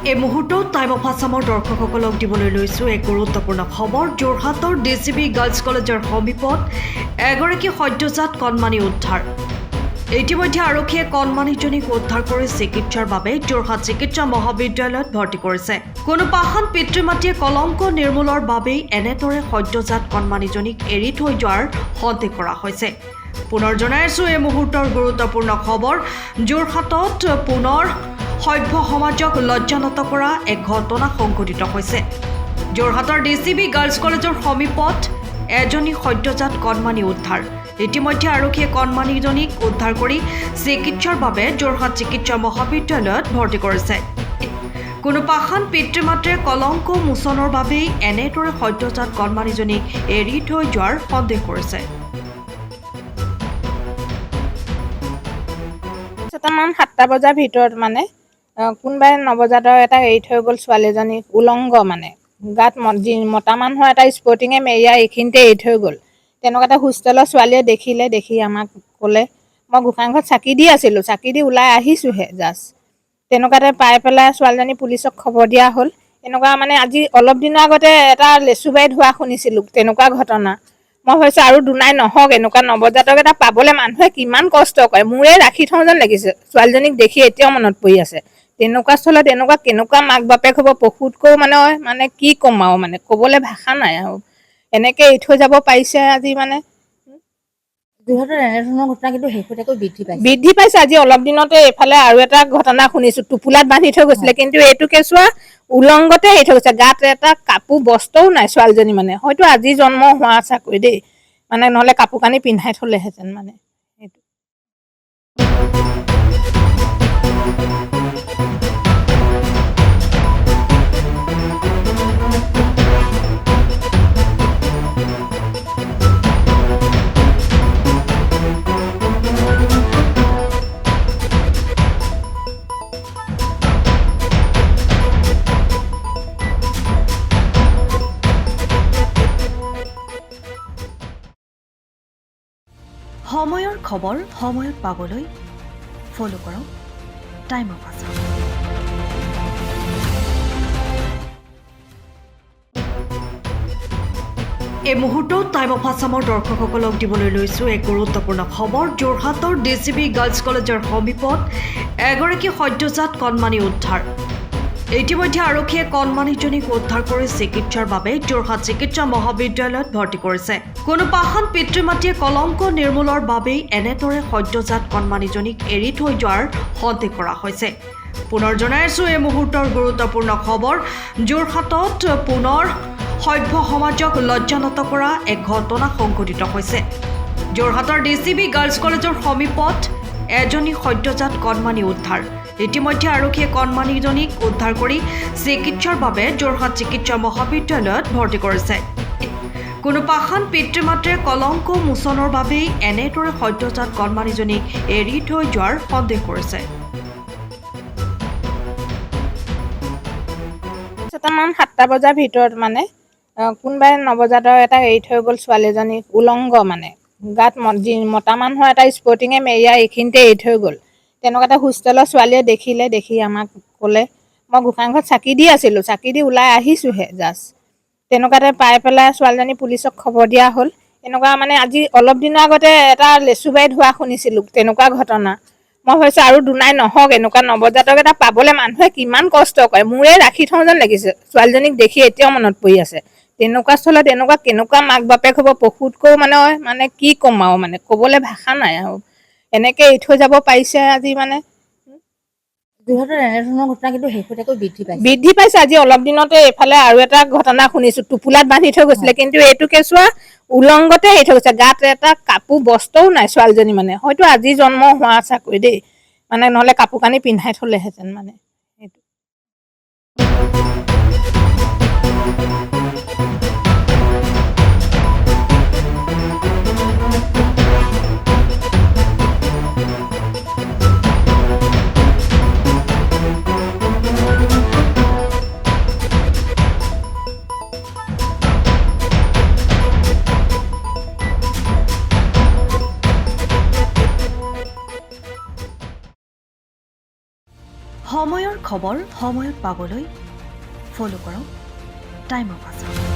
এই মুহূৰ্তত time of আছামৰ দৰ্শকসকলক দিবলৈ লৈছোঁ এক গুৰুত্বপূৰ্ণ খবৰ। যোৰহাটৰ DCB গাৰ্লছ কলেজৰ সমীপত এগৰাকী সদ্যজাত কণমানি উদ্ধাৰ। ইতিমধ্যে আৰক্ষীয়ে কণমানিজনীক উদ্ধাৰ কৰি চিকিৎসাৰ বাবে যোৰহাট চিকিৎসা মহাবিদ্যালয়ত ভৰ্তি কৰিছে। কোনো পাষাণ পিতৃ মাতৃয়ে কলংক নিৰ্মূলৰ বাবেই এনেদৰে সদ্যজাত কণমানিজনীক এৰি থৈ যোৱাৰ সন্দেহ কৰা হৈছে। পুনৰ জনাইছোঁ এই মুহূৰ্তৰ গুৰুত্বপূৰ্ণ খবৰ। যোৰহাটত পুনৰ সভ্য সমাজক লজ্জানত কৰা এক ঘটনা সংঘটিত হৈছে। যোৰহাটৰ DCB গাৰ্লছ কলেজৰ সমীপত এজনী সদ্যজাত কণমানি উদ্ধাৰ। ইতিমধ্যে আৰক্ষীয়ে কণমানিজনীক উদ্ধাৰ কৰি চিকিৎসাৰ বাবে যোৰহাট চিকিৎসা মহাবিদ্যালয়ত ভৰ্তি কৰিছে। কোনো পাষাণ পিতৃ মাতৃয়ে কলংক মোচনৰ বাবেই এনেদৰে সদ্যজাত কণমানিজনীক এৰি থৈ যোৱাৰ সন্দেহ কৰিছে। 7টা বজাৰ ভিতৰত কোনোবাই নৱজাতক এটা এৰি থৈ গ'ল ছোৱালীজনীক উলংগ গাত মতা মানুহৰ এটা স্পৰ্টিঙে মেৰিয়াই এইখিনিতে এৰি থৈ গ'ল। তেনেকুৱা এটা হোষ্টেলৰ ছোৱালীয়ে দেখি আমাক ক'লে। মই গোসাঁইঘৰত চাকি দি আছিলোঁ, চাকি দি ওলাই আহিছোঁহে জাষ্ট। তেনেকুৱাতে পাই পেলাই ছোৱালীজনী পুলিচক খবৰ দিয়া হ'ল। এনেকুৱা আজি অলপ দিনৰ আগতে এটা লেচুবাৰীত হোৱা শুনিছিলোঁ তেনেকুৱা ঘটনা। মই ভাবিছোঁ আৰু দুনাই নহওক, এনেকুৱা নৱজাতক এটা পাবলৈ মানুহে কিমান কষ্ট কৰে। মোৰে ৰাখি থওঁ যেন লাগিছে। ছোৱালীজনীক দেখি এতিয়াও মনত পৰি আছে। তেনেকুৱা স্থলত কেনেকুৱা মাক বাপেক হ'ব, পশুতকৈও কি ক'ম আৰু ক'বলৈ ভাষা নাই আৰু। এনেকৈ এৰি থৈ যাব পাৰিছে আজি যোৰহাটত এনেধৰণৰ ঘটনা কিন্তু শেহতীয়াকৈ বৃদ্ধি পাইছে। আজি অলপ দিনতে এইফালে আৰু এটা ঘটনা শুনিছোঁ, টোপোলাত বান্ধি থৈ গৈছিলে। কিন্তু এইটো কেঁচুৱা উলংগতে এৰি থৈ গৈছে, গাত এটা কাপোৰ বস্ত্ৰও নাই ছোৱালীজনী হয়তো আজি জন্ম হোৱা চাকৰি দেই, নহ'লে কাপোৰ কানি পিন্ধাই থ'লেহেঁতেন সেইটো। সময়ৰ খবৰ সময়ত পাবলৈ ফ'ল' কৰক টাইম অফ আছাম। এই মুহূৰ্তত টাইম অফ আছামৰ দৰ্শকসকলক দিবলৈ লৈছোঁ এক গুৰুত্বপূৰ্ণ খবৰ। যোৰহাটৰ DCB গাৰ্লছ কলেজৰ সমীপত এগৰাকী সদ্যজাত কণমানি উদ্ধাৰ। ইতিমধ্যে আৰক্ষীয়ে কণমানিজনীক উদ্ধাৰ কৰি চিকিৎসাৰ বাবে যোৰহাট চিকিৎসা মহাবিদ্যালয়ত ভৰ্তি কৰিছে। কোনো পাষাণ পিতৃ মাতৃয়ে কলংক নিৰ্মূলৰ বাবেই এনেদৰে সদ্যজাত কণমানিজনীক এৰি থৈ যোৱাৰ সন্দেহ কৰা হৈছে। পুনৰ জনাইছোঁ এই মুহূৰ্তৰ গুৰুত্বপূৰ্ণ খবৰ। যোৰহাটত পুনৰ সভ্য সমাজক লজ্জানত কৰা এক ঘটনা সংঘটিত হৈছে। যোৰহাটৰ DCB গাৰ্লছ কলেজৰ সমীপত এজনী সদ্যজাত কণমানি উদ্ধাৰ। ইতিমধ্যে আৰক্ষীয়ে কণমানিজনীক উদ্ধাৰ কৰি চিকিৎসাৰ বাবে যোৰহাট চিকিৎসা মহাবিদ্যালয়ত ভৰ্তি কৰিছে। কোনো পাষাণ পিতৃ মাতৃয়ে কলংক মোচনৰ বাবেই এনেদৰে সদ্যজাত কণমানিজনীক এৰি থৈ যোৱাৰ সন্দেহ কৰিছে। 7টা বজাৰ ভিতৰত কোনোবাই নৱজাতক এটা এৰি থৈ গ'ল ছোৱালীজনীক উলংগ গাত মতা মানুহৰ এটা স্পৰ্টিঙে মেৰিয়াই এইখিনিতে এৰি থৈ গ'ল। তেনেকুৱা এটা হোষ্টেলৰ ছোৱালীয়ে দেখি আমাক ক'লে। মই গোসাঁইঘৰত চাকি দি আছিলোঁ, চাকি দি ওলাই আহিছোঁহে জাষ্ট। তেনেকুৱাতে পাই পেলাই ছোৱালীজনী পুলিচক খবৰ দিয়া হ'ল। এনেকুৱা আজি অলপ দিনৰ আগতে এটা লেচুবাৰীত হোৱা শুনিছিলোঁ তেনেকুৱা ঘটনা। মই ভাবিছোঁ আৰু দুনাই নহওক, এনেকুৱা নৱজাতক এটা পাবলৈ মানুহে কিমান কষ্ট কৰে। মোৰে ৰাখি থওঁ যেন লাগিছে। ছোৱালীজনীক দেখি এতিয়াও মনত পৰি আছে। তেনেকুৱা স্থলত কেনেকুৱা মাক বাপেক হ'ব, পশুতকৈও কি ক'ম আৰু ক'বলৈ ভাষা নাই আৰু। এনেকৈ এৰি থৈ যাব পাৰিছে আজি যোৰহাটত এনেধৰণৰ ঘটনা কিন্তু শেহতীয়াকৈ বৃদ্ধি পাইছে। আজি অলপ দিনতে এইফালে আৰু এটা ঘটনা শুনিছোঁ, টোপোলাত বান্ধি থৈ গৈছিলে। কিন্তু এইটো কেঁচুৱা উলংগতে এৰি থৈ গৈছে, গাত এটা কাপোৰ বস্ত্ৰও নাই ছোৱালীজনী হয়তো আজি জন্ম হোৱা চাকৰি দেই, নহ'লে কাপোৰ কানি পিন্ধাই থ'লেহেঁতেন সেইটো। সময়ৰ খবৰ সময়ত পাবলৈ ফ'ল' কৰক টাইম অফ আছাম।